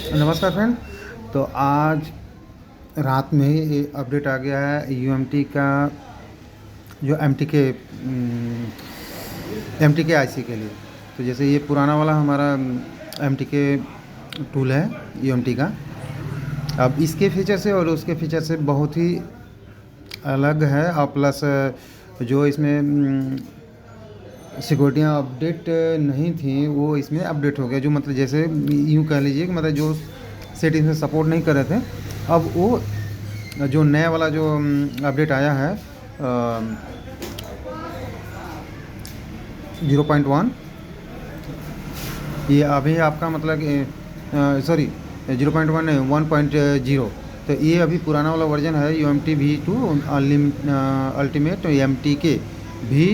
नमस्कार फ्रेंड। तो आज रात में ये अपडेट आ गया है यूएमटी का, जो एमटी के आईसी के लिए। तो जैसे ये पुराना वाला हमारा एमटी के टूल है यूएमटी का, अब इसके फीचर से और उसके फीचर से बहुत ही अलग है। और प्लस जो इसमें सिक्योरिटियाँ अपडेट नहीं थी वो इसमें अपडेट हो गया। जो मतलब जैसे यूँ कह लीजिए कि मतलब जो सेटिंग्स में सपोर्ट नहीं कर रहे थे, अब वो जो नया वाला जो अपडेट आया है 0.1, ये अभी आपका मतलब सॉरी 0.1 नहीं 1.0। तो ये अभी पुराना वाला वर्जन है UMT V2 अल्टीमेट MTK भी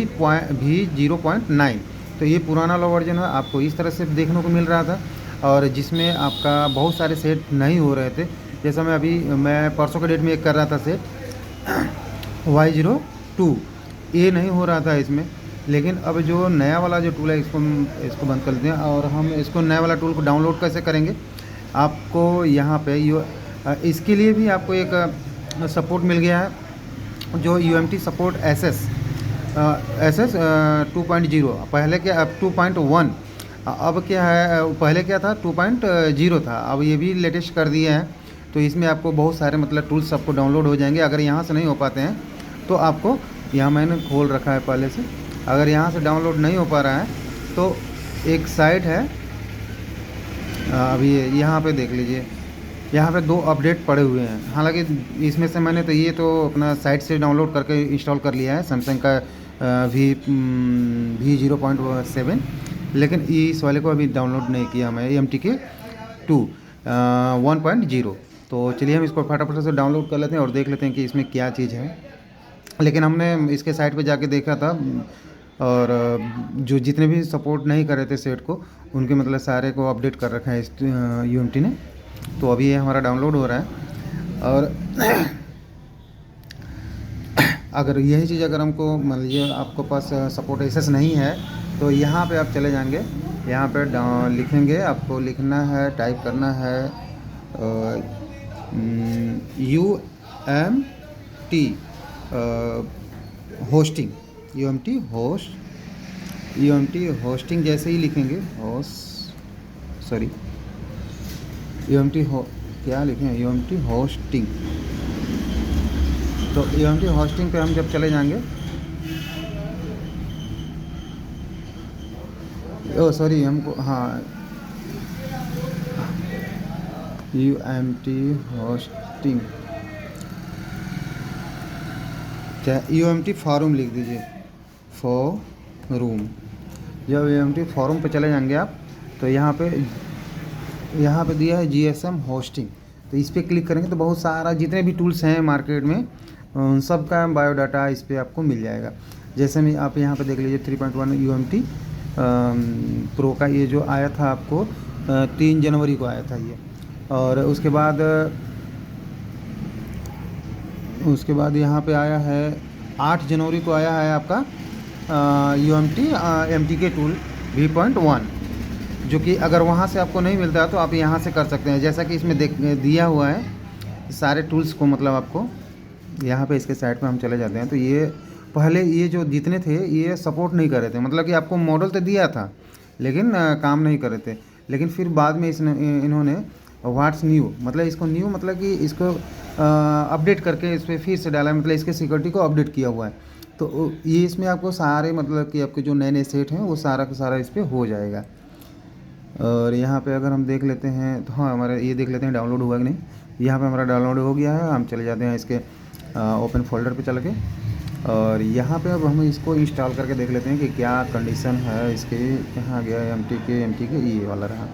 0.9। तो ये पुराना वाला वर्जन है, आपको इस तरह से देखने को मिल रहा था। और जिसमें आपका बहुत सारे सेट नहीं हो रहे थे। जैसा मैं परसों के डेट में एक कर रहा था सेट Y02, ये नहीं हो रहा था इसमें। लेकिन अब जो नया वाला जो टूल है इसको बंद कर देते हैं और हम इसको नया वाला टूल को डाउनलोड कैसे करेंगे। आपको यहाँ पे इसके लिए भी आपको एक सपोर्ट मिल गया है, जो UMT सपोर्ट SS 2.0। पहले क्या, अब 2.1, अब क्या है, पहले क्या था 2.0 था, अब ये भी लेटेस्ट कर दिए हैं। तो इसमें आपको बहुत सारे मतलब टूल्स आपको डाउनलोड हो जाएंगे। अगर यहाँ से नहीं हो पाते हैं तो आपको, यहाँ मैंने खोल रखा है पहले से, अगर यहाँ से डाउनलोड नहीं हो पा रहा है तो एक साइट है, अभी यहाँ पे देख लीजिए, यहाँ पे 2 अपडेट पड़े हुए हैं। हालांकि इसमें से मैंने तो ये तो अपना साइट से डाउनलोड करके इंस्टॉल कर लिया है, सैमसंग का V 0.7। लेकिन इस वाले को अभी डाउनलोड नहीं किया मैं, MTK 2 1.0। तो चलिए हम इसको फटाफट से डाउनलोड कर लेते हैं और देख लेते हैं कि इसमें क्या चीज़ है। लेकिन हमने इसके साइट पे जाके देखा था, और जो जितने भी सपोर्ट नहीं कर रहे थे सेट को, उनके मतलब सारे को अपडेट कर रखा है इस UMT ने। तो अभी ये हमारा डाउनलोड हो रहा है। और अगर यही चीज़ अगर हमको मान लीजिए आपको पास सपोर्ट एक्सेस नहीं है, तो यहाँ पे आप चले जाएंगे, यहाँ पे लिखेंगे, आपको लिखना है, टाइप करना है UMT होस्टिंग, UMT होस्टिंग। जैसे ही लिखेंगे क्या लिखें, UMT होस्टिंग। तो UMT होस्टिंग पे हम जब चले जाएंगे, सॉरी हमको, हाँ, UMT होस्टिंग, क्या UMT फॉर्म लिख दीजिए, फॉर्म। जब UMT फॉर्म पे चले जाएंगे आप, तो यहाँ पे दिया है GSM होस्टिंग। तो इस पर क्लिक करेंगे तो बहुत सारा जितने भी टूल्स हैं मार्केट में उन सब का बायोडाटा इस पर आपको मिल जाएगा। जैसे में आप यहाँ पे देख लीजिए 3.1 UMT प्रो का ये जो आया था आपको 3 जनवरी को आया था ये। और उसके बाद यहाँ पे आया है 8 जनवरी को आया है आपका UMT MTK टूल V.1, जो कि अगर वहाँ से आपको नहीं मिलता है तो आप यहाँ से कर सकते हैं। जैसा कि इसमें दिया हुआ है सारे टूल्स को, मतलब आपको यहाँ पे इसके साइट पे हम चले जाते हैं। तो ये पहले ये जो जितने थे ये सपोर्ट नहीं कर रहे थे, मतलब कि आपको मॉडल तो दिया था लेकिन काम नहीं कर रहे थे। लेकिन फिर बाद में इन्होंने व्हाट्स न्यू, मतलब इसको न्यू मतलब कि इसको अपडेट करके इस पर फिर से डाला, मतलब इसके सिक्योरिटी को अपडेट किया हुआ है। तो ये इसमें आपको सारे मतलब कि आपके जो नए नए सेट हैं वो सारा का सारा इस पर हो जाएगा। और यहाँ पे अगर हम देख लेते हैं तो हाँ, हमारा ये देख लेते हैं डाउनलोड हुआ कि नहीं। यहाँ पे हमारा डाउनलोड हो गया है। हम चले जाते हैं इसके ओपन फोल्डर पे चल के, और यहाँ पे अब हम इसको इंस्टॉल करके देख लेते हैं कि क्या कंडीशन है इसके। कहाँ गया MTK ये वाला रहा,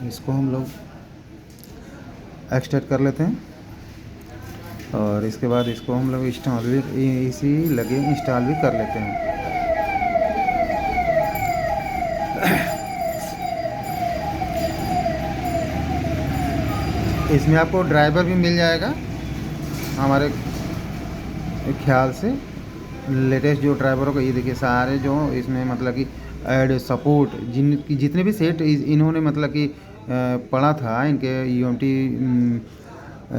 इसको हम लोग एक्सट्रैक्ट कर लेते हैं। और इसके बाद इसको हम लोग इंस्टॉल भी कर लेते हैं। इसमें आपको ड्राइवर भी मिल जाएगा हमारे ख्याल से, लेटेस्ट जो ड्राइवरों का। ये देखिए सारे जो इसमें मतलब कि ऐड सपोर्ट जितने भी सेट इन्होंने मतलब कि पड़ा था इनके UMT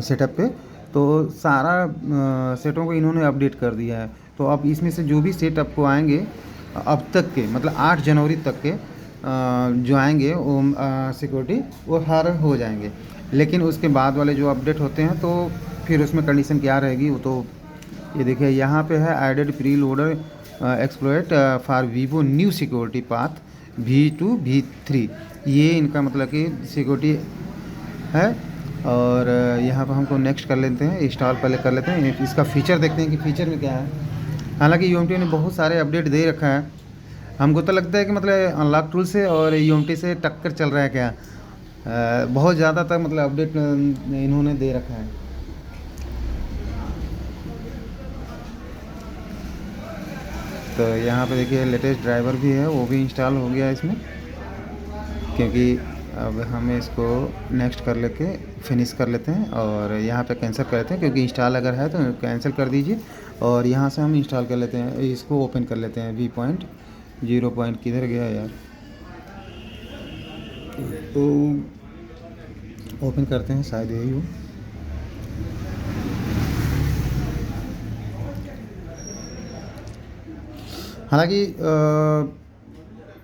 सेटअप पे, तो सारा सेटों को इन्होंने अपडेट कर दिया है। तो अब इसमें से जो भी सेट आपको आएंगे अब तक के, मतलब 8 जनवरी तक के जो आएंगे वो सिक्योरिटी वो हर हो जाएंगे। लेकिन उसके बाद वाले जो अपडेट होते हैं तो फिर उसमें कंडीशन क्या रहेगी वो तो ये देखिए यहाँ पे है added pre loader exploit for Vivo new security path V2 V3, ये इनका मतलब कि सिक्योरिटी है। और यहाँ पर हमको नेक्स्ट कर लेते हैं, इंस्टॉल पहले कर लेते हैं, इसका फीचर देखते हैं कि फ़ीचर में क्या है। हालांकि UMT ने बहुत सारे अपडेट दे रखा है, हमको तो लगता है कि मतलब अनलॉक टूल से और UMT से टक्कर चल रहा है क्या, बहुत ज़्यादा तक मतलब अपडेट इन्होंने दे रखा है। तो यहाँ पे देखिए लेटेस्ट ड्राइवर भी है, वो भी इंस्टॉल हो गया इसमें, क्योंकि अब हमें इसको नेक्स्ट कर लेके फिनिश कर लेते हैं और यहाँ पे कैंसिल कर लेते हैं, क्योंकि इंस्टॉल अगर है तो कैंसिल कर दीजिए और यहाँ से हम इंस्टॉल कर लेते हैं, इसको ओपन कर लेते हैं। V.0 किधर गया यार, तो ओपन करते हैं, शायद यही हो। हालांकि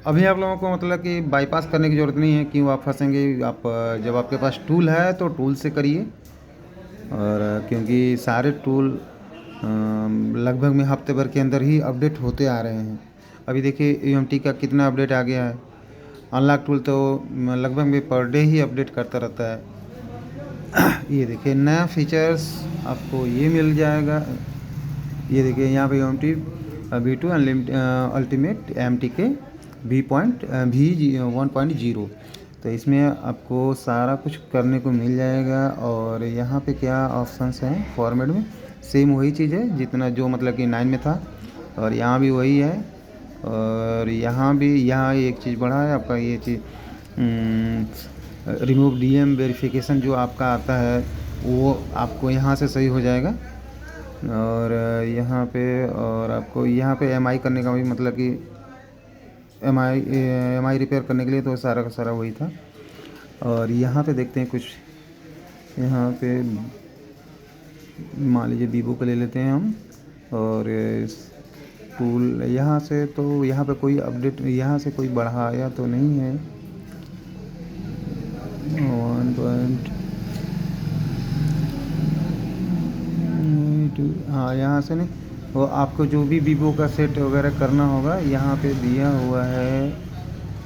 अभी आप लोगों को मतलब कि बाईपास करने की ज़रूरत नहीं है, क्यों आप फंसेंगे। आप जब आपके पास टूल है तो टूल से करिए, और क्योंकि सारे टूल लगभग में हफ्ते भर के अंदर ही अपडेट होते आ रहे हैं। अभी देखिए UMT का कितना अपडेट आ गया है, अनलॉक टूल तो लगभग में पर डे ही अपडेट करता रहता है। ये देखिए नया फीचर्स आपको ये मिल जाएगा, ये देखिए यहाँ पे UMT V2 ultimate MTK V1.0, तो इसमें आपको सारा कुछ करने को मिल जाएगा। और यहाँ पे क्या ऑप्शंस हैं फॉर्मेट में, सेम वही चीज़ है जितना जो मतलब कि 9 में था, और यहाँ भी वही है। और यहाँ भी एक चीज़ बढ़ा है आपका, ये चीज़ रिमूव DM वेरिफिकेशन जो आपका आता है वो आपको यहाँ से सही हो जाएगा। और यहाँ पे और आपको यहाँ पे MI करने का भी मतलब कि MI रिपेयर करने के लिए तो सारा का सारा वही था। और यहाँ पे देखते हैं कुछ, यहाँ पे मान लीजिए वीवो को ले लेते हैं हम, और टूल यहाँ से, तो यहाँ पे कोई अपडेट यहाँ से कोई बढ़ाया तो नहीं है। 1.2 हाँ यहाँ से नहीं, वो आपको जो भी वीवो का सेट वगैरह करना होगा यहाँ पे दिया हुआ है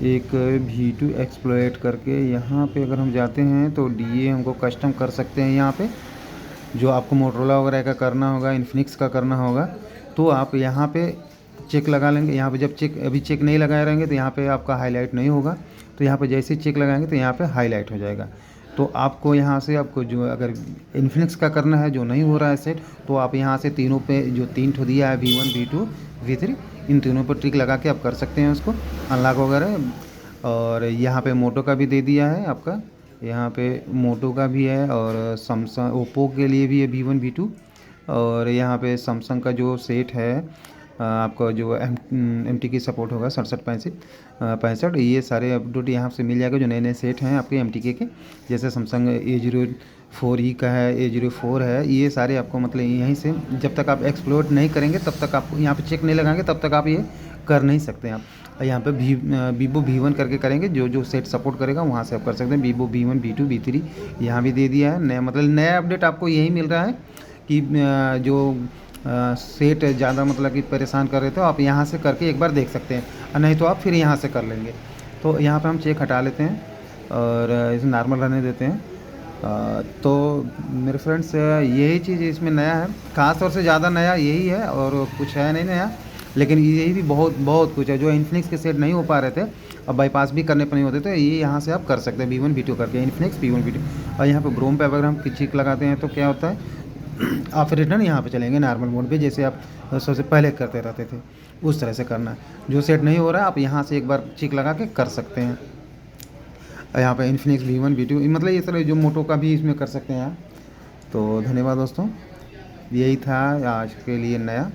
एक V2 एक्सप्लॉइट करके। यहाँ पे अगर हम जाते हैं तो DA हमको कस्टम कर सकते हैं। यहाँ पे जो आपको मोटरोला वगैरह का करना होगा, इन्फिनिक्स का करना होगा, तो आप यहाँ पे चेक लगा लेंगे। यहाँ पे जब अभी चेक नहीं लगाए रहेंगे तो यहाँ पे आपका हाईलाइट नहीं होगा, तो यहाँ पे जैसे चेक लगाएंगे तो यहाँ पे हाईलाइट हो जाएगा। तो आपको यहाँ से आपको जो अगर इन्फिनिक्स का करना है जो नहीं हो रहा है सेट, तो आप यहाँ से तीनों पे जो 3 ठो दिया है V1 V2 V3, इन तीनों पर टिक लगा के आप कर सकते हैं उसको अनलॉक वगैरह। और यहाँ पे मोटो का भी दे दिया है आपका, यहाँ पे मोटो का भी है, और सैमसंग ओप्पो के लिए भी है V1 V2। और यहाँ पे सैमसंग का जो सेट है आपका जो MT की सपोर्ट होगा 6765, ये सारे अपडेट यहाँ से मिल जाएगा। जो नए नए सेट हैं आपके MTK के, जैसे सैमसंग A04E का है, A04 है, ये सारे आपको मतलब यहीं से, जब तक आप एक्सप्लोर नहीं करेंगे तब तक आप यहाँ पे चेक नहीं लगाएंगे तब तक आप ये कर नहीं सकते हैं। आप यहाँ पे वीवो V1 करके करेंगे, जो जो सेट सपोर्ट करेगा वहाँ से आप कर सकते हैं। वीवो V1 V2 V3 यहाँ भी दे दिया है नया, मतलब नया अपडेट आपको यही मिल रहा है कि जो सेट ज़्यादा मतलब कि परेशान कर रहे थे, आप यहाँ से करके एक बार देख सकते हैं, और नहीं तो आप फिर यहाँ से कर लेंगे। तो यहाँ पे हम चेक हटा लेते हैं और इसे नॉर्मल रहने देते हैं। तो मेरे फ्रेंड्स यही चीज़ इसमें नया है, ख़ास तौर से ज़्यादा नया यही है, और कुछ है नहीं नया, लेकिन यही भी बहुत बहुत कुछ है। जो इन्फिनिक्स के सेट नहीं हो पा रहे थे, अब बाईपास भी करने पर नहीं होते, तो ये यहाँ से आप कर सकते हैं V1 V2 करके, इन्फिनिक्स V1 V2। और यहाँ पर क्रोम पे अगर हम चेक लगाते हैं तो क्या होता है, आप रिटर्न यहाँ पे चलेंगे नॉर्मल मोड पे, जैसे आप सबसे पहले करते रहते थे उस तरह से करना है। जो सेट नहीं हो रहा है आप यहाँ से एक बार चेक लगा के कर सकते हैं। यहाँ पे इन्फिनिक्स V1 V2 मतलब ये तरह जो मोटो का भी इसमें कर सकते हैं आप। तो धन्यवाद दोस्तों, यही था आज के लिए नया।